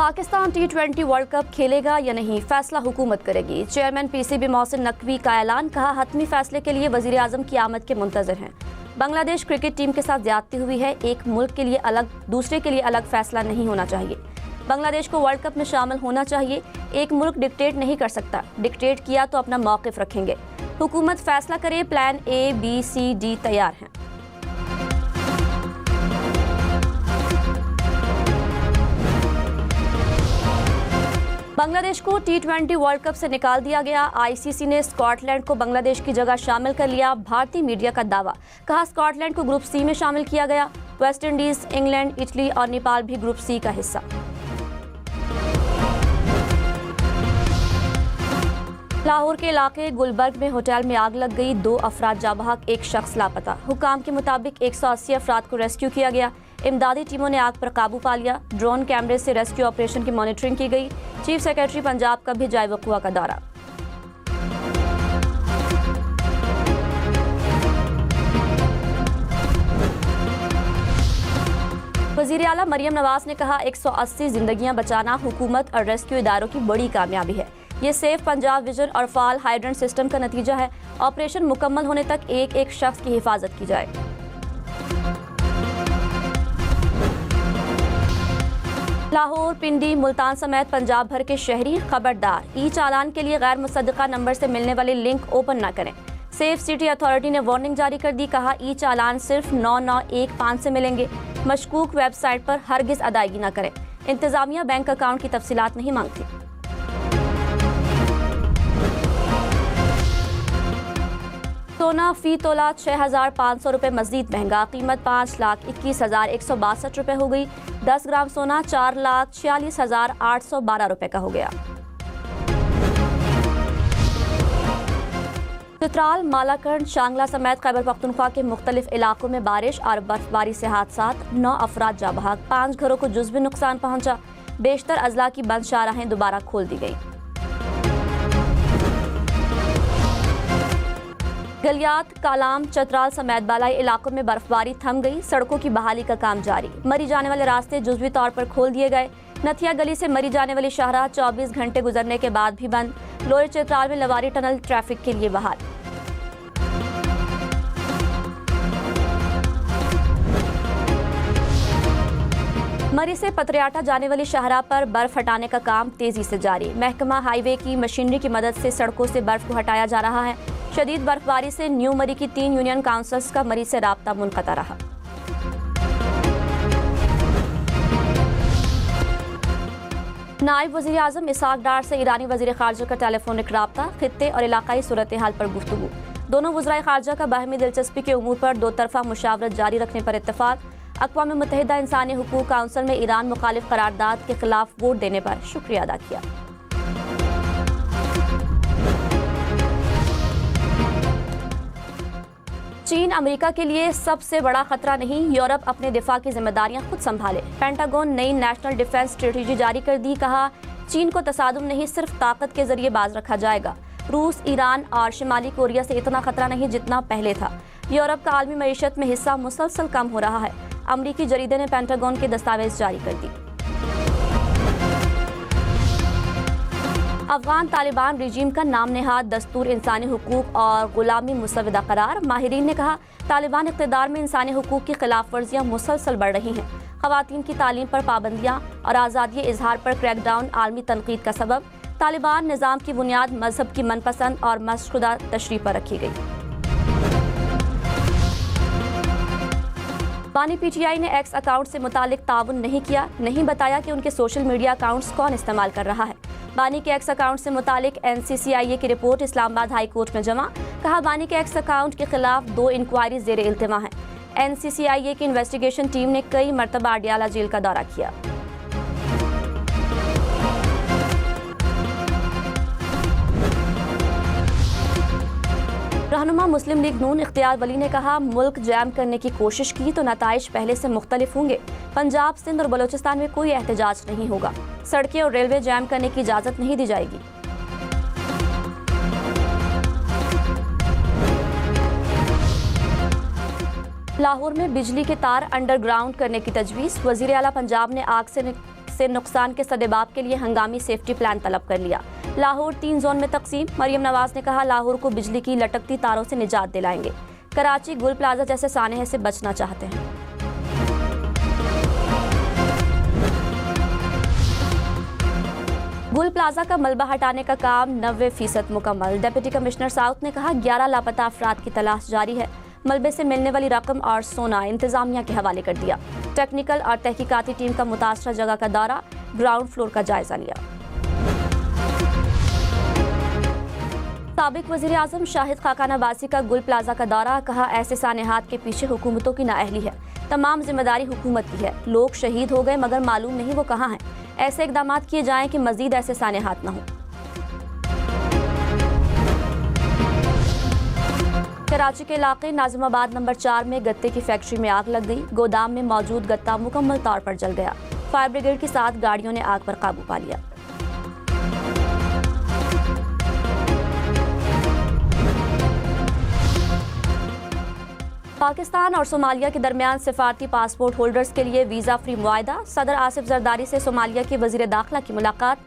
Pakistan T20 world cup खेलेगा या नहीं, फैसला हुकूमत करेगी। चेयरमैन पीसीबी मोहसिन नकवी का ऐलान, कहा हतमी फैसले के लिए वजीर आजम की आमद के मुंतजर हैं। बांग्लादेश क्रिकेट टीम के साथ ज्यादती हुई है, एक मुल्क के लिए अलग, दूसरे के लिए अलग फैसला नहीं होना चाहिए। बांग्लादेश को वर्ल्ड कप में शामिल होना चाहिए। एक मुल्क डिक्टेट नहीं कर सकता, डिक्टेट किया तो अपना मौक़िफ़ रखेंगे। हुकूमत फैसला करे, plan A, B, C, D तैयार हैं। बांग्लादेश को T20 वर्ल्ड कप से निकाल दिया गया। आईसीसी ने स्कॉटलैंड को बांग्लादेश की जगह शामिल कर लिया। भारतीय मीडिया का दावा, कहा स्कॉटलैंड को ग्रुप C में शामिल किया गया। वेस्ट इंडीज, इंग्लैंड, इटली और नेपाल भी ग्रुप C का हिस्सा। लाहौर के इलाके गुलबर्ग में होटल में आग लग गई, 2 अफराद जाबहक, 1 शख्स लापता। हुकाम के मुताबिक 180 अफराद को रेस्क्यू किया गया। इमदादी टीमों ने आग पर काबू पा लिया। ड्रोन कैमरे से रेस्क्यू ऑपरेशन की मॉनिटरिंग की गई। चीफ सेक्रेटरी पंजाब का भी जाए वक़ुआ का दौरा। वज़ीर आला मरियम नवाज ने कहा 180 जिंदगियां बचाना हुकूमत और रेस्क्यू इदारों की बड़ी कामयाबी है। ये सेफ पंजाब विजन और फाल हाइड्रेंट सिस्टम का नतीजा है। ऑपरेशन मुकम्मल होने तक एक शख्स की हिफाजत की जाए। लाहौर, पिंडी, मुल्तान समेत पंजाब भर के शहरी खबरदार, ई चालान के लिए गैर मुसद्दका नंबर से मिलने वाले लिंक ओपन न करें। सेफ सिटी अथॉरिटी ने वार्निंग जारी कर दी, कहा ई चालान सिर्फ 9915 से मिलेंगे। मशकूक वेबसाइट पर हरगिज अदायगी न करें। इंतजामिया बैंक अकाउंट की तफसीलात नहीं मांगती। सोना फी तोला 6500 रुपये मजीद महंगा, कीमत 5,21,162 रुपये हो गई। 10 ग्राम सोना 4,46,812 रुपये का हो गया। चित्राल, मालाकंड, शांगला समेत खैबर पख्तूनख्वा के मुख्तलिफ इलाकों में बारिश और बर्फबारी से हादसात, 9 अफराद जाबहक, 5 घरों को जुज़वी नुकसान पहुंचा। बेशतर अजला की बंद शाहराहें दोबारा खोल दी गई। गलियात, कालाम, चतराल समेत बालाई इलाकों में बर्फबारी थम गई। सड़कों की बहाली का काम जारी। मरी जाने वाले रास्ते जुज़वी तौर पर खोल दिए गए। नथिया गली से मरी जाने वाली शाहराह 24 घंटे गुजरने के बाद भी बंद। लोअर चित्राल में लवारी टनल ट्रैफिक के लिए बहाल। मरी से पतरियाटा जाने वाली शाहराह पर बर्फ हटाने का काम तेजी से जारी। महकमा हाईवे की मशीनरी की मदद से सड़कों से बर्फ को हटाया जा रहा है। शदीद बर्फबारी से न्यू मरी की 3 यूनियन काउंसिल्स का मरी से राब्ता मुनक़ता रहा। नायब वज़ीर आज़म इसहाक डार से ईरानी वज़ीर ख़ारजा का टेलीफोनिक राब्ता, खित्ते और इलाकाई सूरत हाल पर गुफ्तगू। दोनों वज़राए ख़ारजा का बाहमी दिलचस्पी के उमूर पर 2 तरफ़ा मुशावरत जारी रखने पर इत्तफ़ाक़। अक़वाम मुत्तहिदा इंसानी हुकूक़ काउंसिल में ईरान मुखालिफ करारदाद के खिलाफ वोट देने पर शुक्रिया अदा किया। चीन अमेरिका के लिए सबसे बड़ा खतरा नहीं, यूरोप अपने दिफा की जिम्मेदारियां खुद संभाले। पेंटागन नई नेशनल डिफेंस स्ट्रेटेजी जारी कर दी, कहा चीन को तसादुम नहीं, सिर्फ ताकत के जरिए बाज रखा जाएगा। रूस, ईरान और शिमाली कोरिया से इतना खतरा नहीं जितना पहले था। यूरोप का आलमी मईशत में हिस्सा मुसलसल कम हो रहा है। अमरीकी जरीदे ने पेंटागन के दस्तावेज जारी कर दी। अफगान तालिबान रिजीम का नाम नेहाद दस्तूर इंसानी हुकूक और गुलामी मुसविदा करार। माहिरीन ने कहा तालिबान इक़्तिदार में इंसानी हुकूक की खिलाफ वर्जियाँ मुसलसल बढ़ रही हैं। ख़वातीन की तालीम पर पाबंदियाँ और आज़ादी इजहार पर क्रैकडाउन आलमी तनकीद का सबब। तालिबान निज़ाम की बुनियाद मजहब की मनपसंद और मशशुदा तशरीह पर रखी गई। बानी पीटीआई ने एक्स अकाउंट से मुतालिक ताउन नहीं किया, नहीं बताया कि उनके सोशल मीडिया अकाउंट्स कौन इस्तेमाल कर रहा है। बानी के एक्स अकाउंट से मुतालिक NCCIA की रिपोर्ट इस्लामाबाद हाई कोर्ट में जमा। कहा बानी के एक्स अकाउंट के खिलाफ 2 इंक्वायरी ज़ेर इल्तिमा है। NCCIA की इन्वेस्टिगेशन टीम ने कई मरतबा अडियाला जेल का दौरा किया। रहनुमा मुस्लिम लीग नून इख्तियार वली ने कहा मुल्क जैम करने की कोशिश की तो नताइज पहले से मुख्तलिफ होंगे। पंजाब, सिंध और बलोचिस्तान में कोई एहतजाज नहीं होगा। सड़कें और रेलवे जैम करने की इजाज़त नहीं दी जाएगी। लाहौर में बिजली के तार अंडरग्राउंड करने की तजवीज़। वज़ीर आला पंजाब ने आग से नुकसान के सदेबाब के लिए हंगामी सेफ्टी प्लान तलब कर लिया। लाहौर 3 जोन में तकसीम। मरियम नवाज ने कहा, लाहौर को बिजली की लटकती तारों से निजात दिलाएंगे। कराची गुल प्लाजा जैसे सानहे से बचना चाहते हैं। गुल प्लाजा का मलबा हटाने का काम 90% मुकम्मल। डिप्टी कमिश्नर साउथ ने कहा, 11 लापता अफराद की तलाश जारी है। मलबे से मिलने वाली रकम और सोना इंतजामिया के हवाले कर दिया। टेक्निकल और तहकीकाती टीम का मुतासरा जगह का दौरा, ग्राउंड फ्लोर का जायजा लिया। साबिक वज़ीर आज़म शाहिद खाकान अब्बासी का गुल प्लाजा का दौरा। कहा, ऐसे सानेहात के पीछे हुकूमतों की नाअहली है। तमाम जिम्मेदारी हुकूमत की है। लोग शहीद हो गए मगर मालूम नहीं वो कहाँ हैं। ऐसे इकदाम किए जाएं कि मजीद ऐसे सानेहात न हों। कराची के इलाके नाजिमाबाद नंबर 4 में गत्ते की फैक्ट्री में आग लग गई। गोदाम में मौजूद गत्ता मुकम्मल तौर पर जल गया। फायर ब्रिगेड के साथ गाड़ियों ने आग पर काबू पा लिया। पाकिस्तान और सोमालिया के दरमियान सिफारती पासपोर्ट होल्डर्स के लिए वीज़ा फ्री मुआहदा। सदर आसिफ जरदारी से सोमालिया के वज़ीर दाखिला की मुलाकात।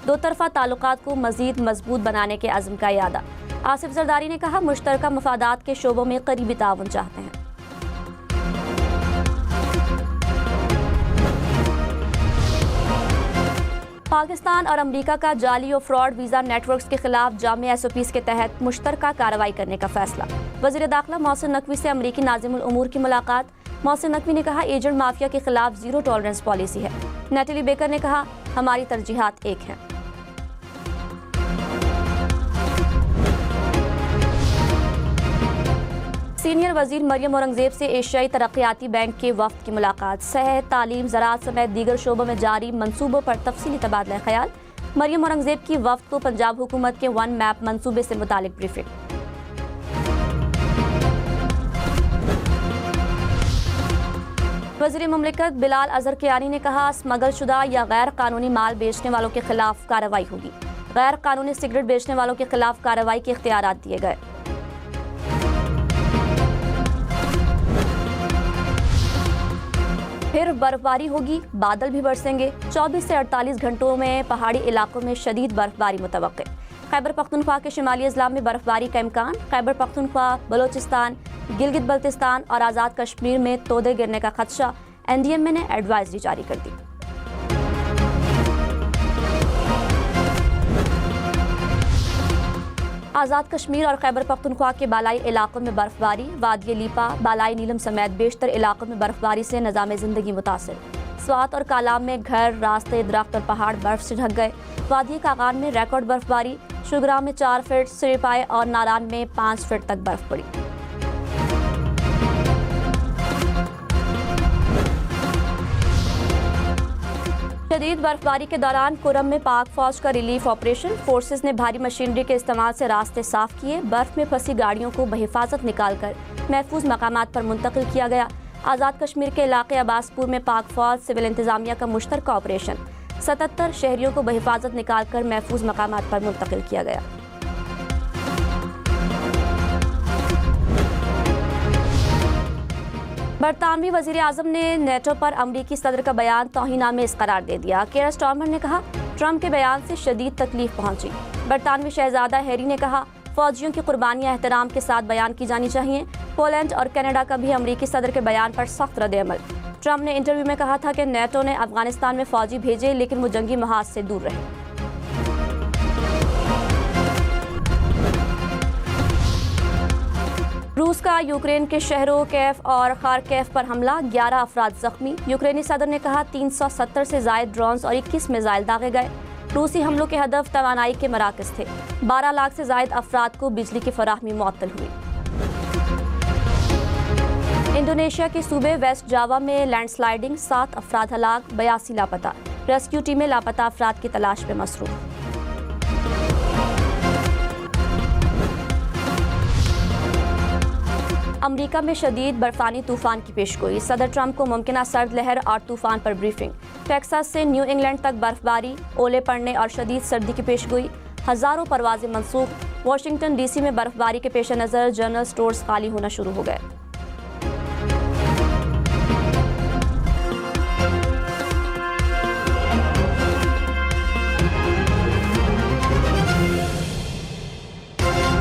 दो तरफा ताल्लुकात को मज़ीद मजबूत बनाने के अज़्म का इरादा। आसिफ जरदारी ने कहा, मुश्तरका मफादात के शोबों में करीबी ताउन चाहते हैं। पाकिस्तान और अमरीका का जाली और फ्रॉड वीज़ा नेटवर्क्स के खिलाफ जामे SOPs के तहत मुश्तरका कार्रवाई करने का फैसला। वज़ीर दाखिला मोहसिन नकवी से अमरीकी नाज़िमुल उमूर की मुलाकात। मोहसिन नकवी ने कहा, एजेंट माफिया के खिलाफ जीरो टॉलरेंस पॉलिसी है। नेटली बेकर ने कहा, हमारी तरजीहात एक हैं। सीनियर वजीर मरियम औरंगजेब से एशियाई तरक्याती बैंक के वफ्द की मुलाकात। सेहत, तालीम, ज़राअत समेत दीगर शोबों में जारी मंसूबों पर तफसीली तबादला ख्याल। मरियम औरंगजेब की वफ्द को पंजाब हुकूमत के 1 मैप मंसूबे से मुतालिक ब्रीफिंग। वज़ीर मुमलिकत बिलाल अजहर कियानी ने कहा, स्मगल शुदा या गैर कानूनी माल बेचने वालों के खिलाफ कार्रवाई होगी। गैर कानूनी सिगरेट बेचने वालों के खिलाफ कार्रवाई के इख्तियारात दिए गए। फिर बर्फबारी होगी, बादल भी बरसेंगे। 24 से 48 घंटों में पहाड़ी इलाकों में शदीद बर्फबारी मुतवक्के। खैबर पख्तूनख्वा के शिमाली अजला में बर्फबारी का इम्कान। खैबर पख्तूनख्वा, बलोचिस्तान, गिलगित बल्तिस्तान और आज़ाद कश्मीर में तोदे गिरने का खदशा। NDMA ने एडवाइजरी जारी कर दी। आज़ाद कश्मीर और खैबर पख्तूनख्वा के बालाई इलाकों में बर्फबारी। वादी लीपा, बालाई नीलम समेत बेशतर इलाकों में बर्फबारी से निज़ाम ज़िंदगी मुतासिर। स्वात और कालाम में घर, रास्ते, दरख्त और पहाड़ बर्फ से ढक गए। वादी कागान में रिकॉर्ड बर्फबारी। शुगरा में 4 फीट, सिरपाए और नारान में 5 फीट तक बर्फ पड़ी। शदीद बर्फबारी के दौरान कुरम में पाक फौज का रिलीफ ऑपरेशन। फोर्सेस ने भारी मशीनरी के इस्तेमाल से रास्ते साफ किए। बर्फ में फंसी गाड़ियों को बहिफाजत निकालकर महफूज मकामात पर मुंतकिल किया गया। आज़ाद कश्मीर के इलाके अब्बासपुर में पाक फौज सिविल इंतजामिया का मुश्तरका ऑपरेशन। 77 शहरियों को बहिफाजत निकालकर महफूज मकामात पर मुंतकिल किया गया। बरतानवी वज़ीर आज़म ने नेटो पर अमरीकी सदर का बयान तौहीनामेज़ करार दे दिया। केयर स्टार्मर ने कहा, ट्रंप के बयान से शदीद तकलीफ पहुंची। बरतानवी शहजादा हैरी ने कहा, फौजियों की कुर्बानियां एहतराम के साथ बयान की जानी चाहिए। पोलैंड और कनाडा का भी अमरीकी सदर के बयान पर सख्त रद्द-ए-अमल। ट्रंप ने इंटरव्यू में कहा था कि नेटो ने अफगानिस्तान में फौजी भेजे लेकिन वो जंगी महाज से दूर रहे। रूस का यूक्रेन के शहरों कैफ और खारकेफ पर हमला, 11 अफराद जख्मी। यूक्रेनी सदर ने कहा, 370 से ज़ायद ड्रोन्स और 21 मिसाइल दागे गए। रूसी हमलों के हदफ तवानाई के मराकज़ थे। 12 लाख से ज़ायद अफराद को बिजली की फराहमी मुअत्तल हुई। इंडोनेशिया के सूबे वेस्ट जावा में लैंडस्लाइडिंग, 7 अफराद हलाक, 82 लापता। रेस्क्यू टीमें लापता अफराद की तलाश में मसरूफ। अमरीका में शदीद बर्फानी तूफान की पेशगोई। सदर ट्रंप को मुमकिना सर्द लहर और तूफान पर ब्रीफिंग। टेक्सास से न्यू इंग्लैंड तक बर्फबारी, ओले पड़ने और शदीद सर्दी की पेशगोई। हज़ारों परवाजें मनसूख। वाशिंगटन DC में बर्फबारी के पेश नज़र जनरल स्टोर्स खाली होना शुरू हो गए।